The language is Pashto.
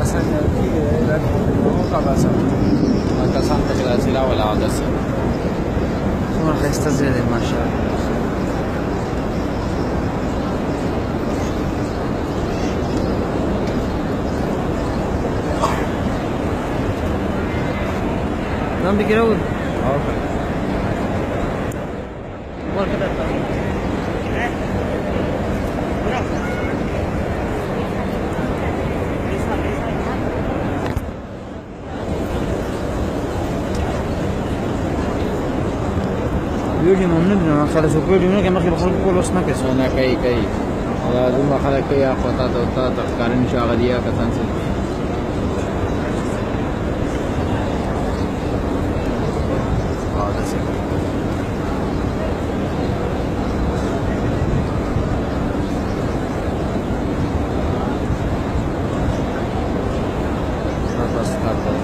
Kasan ki ka basan. Kasan ته چې داسې راوله اودس څومره ښایسته ځای دی ماشاءالله. Nam bir kere vur. Var kadar da. ویډیو مونږ نه خلاص وکړو نو کله چې خلکو کول وسنه کې نه کوي دا دومره خلک کوي خو تا ته ښکاره نشي هغه کسان چې بس